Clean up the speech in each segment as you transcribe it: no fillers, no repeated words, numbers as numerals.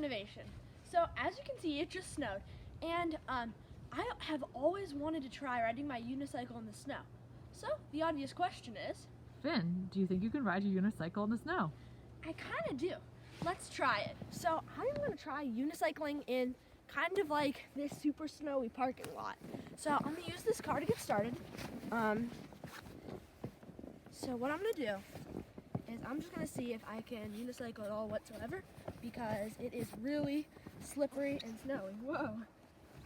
Finnovation. So as you can see, it just snowed, and I have always wanted to try riding my unicycle in the snow. So the obvious question is, Finn, do you think you can ride your unicycle in the snow? I kind of do. Let's try it. So I'm going to try unicycling in kind of like this super snowy parking lot. So I'm going to use this car to get started. So what I'm going to do is I'm just going to see if I can unicycle at all whatsoever, because it is really slippery and snowy. Whoa.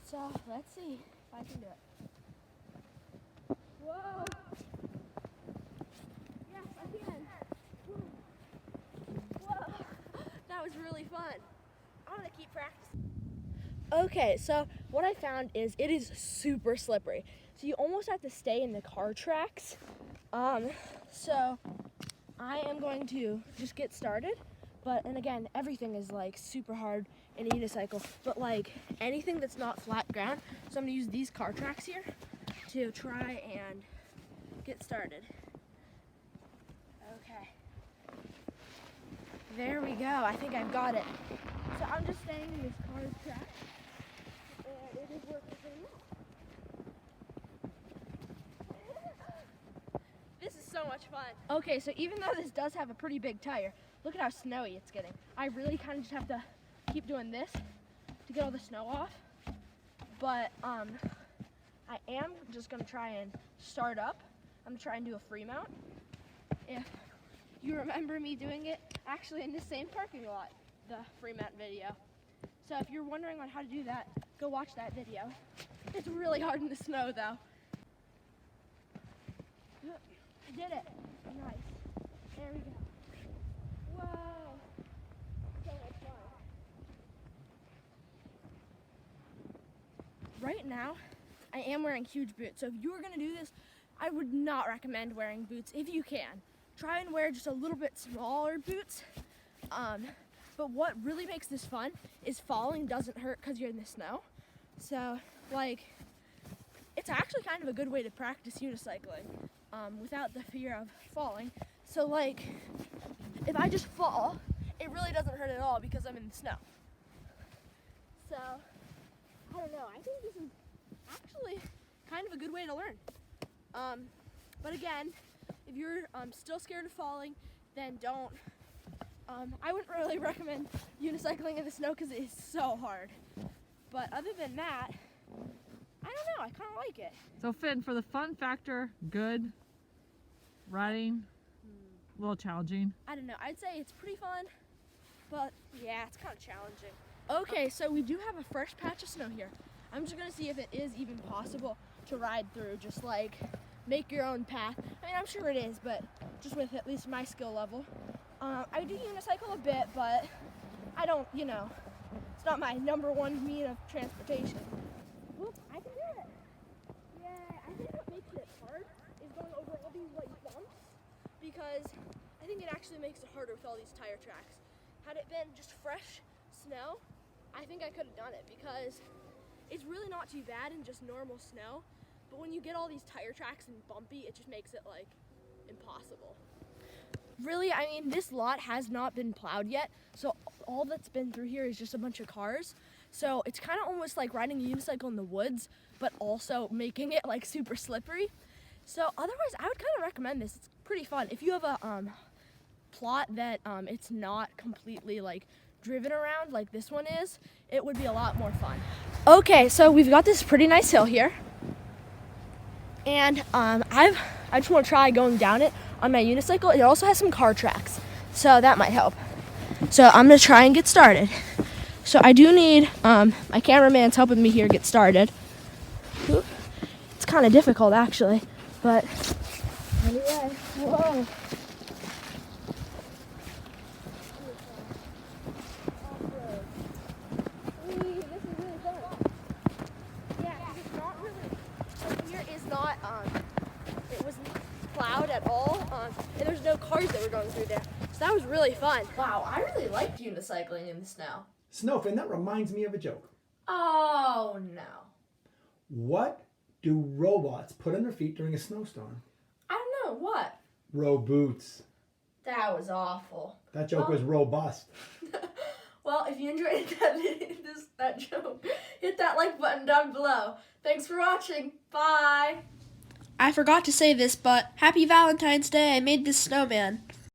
So let's see if I can do it. Whoa. Yes, I can. Whoa. That was really fun. I'm going to keep practicing. Okay, so what I found is it is super slippery. So you almost have to stay in the car tracks. So I am going to just get started. And again, everything is like super hard in a unicycle, but like anything that's not flat ground. So I'm gonna use these car tracks here to try and get started. Okay. There we go. I think I've got it. So I'm just staying in this car track, and it is working pretty well. This is so much fun. Okay, so even though this does have a pretty big tire, look at how snowy it's getting. I really kind of just have to keep doing this to get all the snow off. But I am just gonna try and start up. I'm gonna try and do a free mount. If you remember me doing it actually in the same parking lot, the free mount video. So if you're wondering on how to do that, go watch that video. It's really hard in the snow though. I did it. Nice. There we go. Whoa. So much fun. Right now, I am wearing huge boots. So if you were gonna do this, I would not recommend wearing boots if you can. Try and wear just a little bit smaller boots. But what really makes this fun is falling doesn't hurt because you're in the snow. So like, it's actually kind of a good way to practice unicycling without the fear of falling. So like, if I just fall, it really doesn't hurt at all because I'm in the snow. So, I don't know, I think this is actually kind of a good way to learn. But again, if you're still scared of falling, then don't. I wouldn't really recommend unicycling in the snow because it is so hard. But other than that, I don't know, I kind of like it. So Finn, for the fun factor, good. Riding, a little challenging. I don't know, I'd say it's pretty fun, but yeah, it's kind of challenging. Okay, so we do have a fresh patch of snow here. I'm just gonna see if it is even possible to ride through, just like make your own path. I mean, I'm sure it is, but just with at least my skill level. I do unicycle a bit, but I don't, it's not my #1 mean of transportation. Whoop, I can do it. Yeah, I think what makes it hard is going over all these like bumps, because I think it actually makes it harder with all these tire tracks. Had it been just fresh snow, I think I could have done it, because it's really not too bad in just normal snow, but when you get all these tire tracks and bumpy, it just makes it like impossible. Really, I mean, this lot has not been plowed yet, so all that's been through here is just a bunch of cars. So it's kind of almost like riding a unicycle in the woods, but also making it like super slippery. So otherwise, I would kind of recommend this. It's pretty fun. If you have a plot that it's not completely like driven around like this one is, it would be a lot more fun. Okay, so we've got this pretty nice hill here, and I just want to try going down it on my unicycle. It also has some car tracks, so that might help. So I'm gonna try and get started. So I do need my cameraman's helping me here get started. It's kind of difficult actually, but anyway, whoa. It wasn't plowed at all, and there's no cars that were going through there. So that was really fun. Wow, I really liked unicycling in the snow. Snowfin, that reminds me of a joke. Oh no. What do robots put on their feet during a snowstorm? I don't know, what? Row boots. That was awful. That joke was robust. Well, if you enjoyed that joke, hit that like button down below. Thanks for watching. Bye. I forgot to say this, but happy Valentine's Day. I made this snowman.